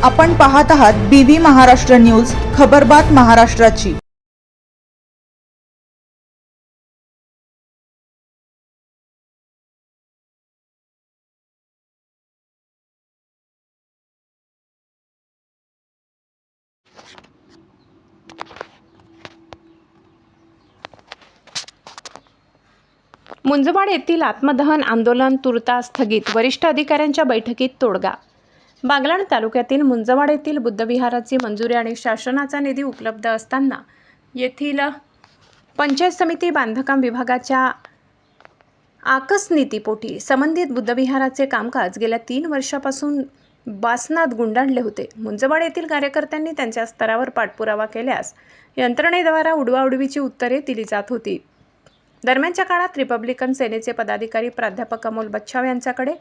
आपण पाहत आहात BV महाराष्ट्र न्यूज, खबरबात महाराष्ट्राची। मुंजवाड येथील आत्मदहन आंदोलन तुर्तास स्थगित, वरिष्ठ अधिकाऱ्यांच्या बैठकीत तोडगा। बागलाण तालुक्यातील मुंजवाड येथील बुद्धविहाराची मंजुरी आणि शासनाचा निधी उपलब्ध असताना येथील पंचायत समिती बांधकाम विभागाच्या आकस्मितीपोटी संबंधित बुद्धविहाराचे कामकाज गेल्या 3 वर्षापासून बासनात गुंडाळले होते। मुंजवाड येथील कार्यकर्त्यांनी त्यांच्या स्तरावर पाठपुरावा केल्यास यंत्रणेद्वारा उडवाउडवीची उत्तरे दिली जात होती। दरम्यानच्या काळात रिपब्लिकन सेनेचे पदाधिकारी प्राध्यापक अमोल बच्छाव यांच्याकडे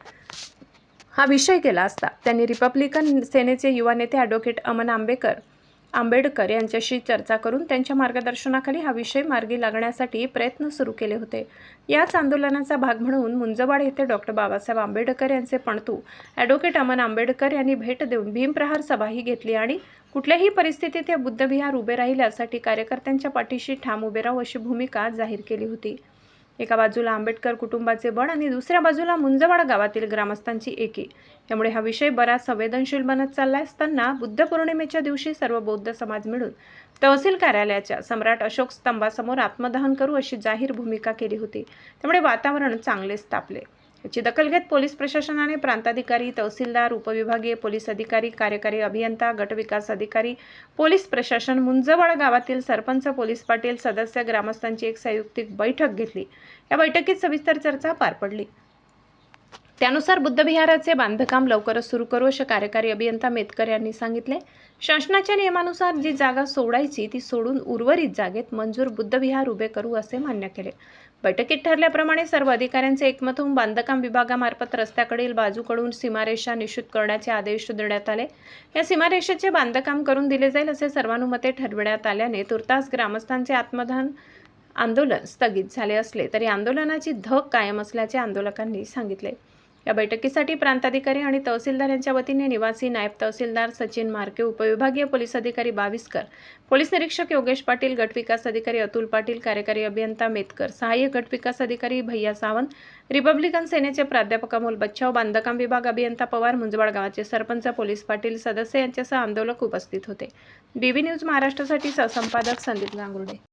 हा विषय गेला असता त्यांनी रिपब्लिकन सेनेचे युवा नेते ॲडव्होकेट अमन आंबेडकर यांच्याशी चर्चा करून त्यांच्या मार्गदर्शनाखाली हा विषय मार्गी लागण्यासाठी प्रयत्न सुरू केले होते। याच आंदोलनाचा भाग म्हणून मुंजवाड येथे डॉक्टर बाबासाहेब आंबेडकर यांचे पणतू ॲडव्होकेट अमन आंबेडकर यांनी भेट देऊन भीमप्रहार सभाही घेतली आणि कुठल्याही परिस्थितीत हे बुद्धविहार उभे राहील यासाठी कार्यकर्त्यांच्या पाठीशी ठाम उभे राहू अशी भूमिका जाहीर केली होती। एका बाजूला आंबेडकर कुटुंबाचे बळ आणि दुसऱ्या बाजूला मुंजवाड गावातील ग्रामस्थांची एकी, यामुळे हा विषय बराच संवेदनशील बनत चालला असताना बुद्ध पौर्णिमेच्या दिवशी सर्व बौद्ध समाज मिळून तहसील कार्यालयाच्या सम्राट अशोक स्तंभासमोर आत्मदहन करू अशी जाहीर भूमिका केली होती। त्यामुळे वातावरण चांगलेच तापले। याची दखल घेत पोलीस प्रशासनाने प्रांताधिकारी, तहसीलदार, उपविभागीय पोलीस अधिकारी, कार्यकारी अभियंता, गट विकास अधिकारी, पोलीस प्रशासन, मुंजवाड गावातील सरपंच, पोलीस पाटील, सदस्य, ग्रामस्थांची एक संयुक्तिक बैठक घेतली। या बैठकीत सविस्तर चर्चा पार पडली। त्यानुसार बुद्धविहाराचे बांधकाम लवकरच सुरू करू असे कार्यकारी अभियंता मेतकर यांनी सांगितले। शासनाच्या नियमानुसार जी जागा सोडायची ती सोडून उर्वरित जागेत मंजूर बुद्धविहार उभे करू असे मान्य केले। बैठकीत ठरल्याप्रमाणे सर्व अधिकाऱ्यांचे एकमत होऊन बांधकाम विभागामार्फत रस्त्याकडील बाजूकडून सीमारेषा निश्चित करण्याचे आदेश देण्यात आले। या सीमारेषेचे बांधकाम करून दिले जाईल असे सर्वानुमते ठरविण्यात आल्याने तुर्तास ग्रामस्थांचे आत्मदहन आंदोलन स्थगित झाले असले तरी आंदोलनाची धग कायम असल्याचे आंदोलकांनी सांगितले। या बैठकीसाठी प्रांताधिकारी आणि तहसीलदार यांच्या वतीने निवासी नायब तहसीलदार सचिन मार्के, उपविभागीय पोलीस अधिकारी बाविस्कर, पोलीस निरीक्षक योगेश पाटील, गट विकास अधिकारी अतुल पाटील, कार्यकारी अभियंता मेतकर, सहाय्यक गट विकास अधिकारी भैया सावंत, रिपब्लिकन सेनेचे प्राध्यापक अमोल बच्छाव, बांधकाम विभाग अभियंता पवार, मुंजवाड गावाचे सरपंच, पोलीस पाटील, सदस्य यांच्यासह आंदोलक उपस्थित होते। BV न्यूज महाराष्ट्रासाठी सहसंपादक संदीप गांगुर्डे।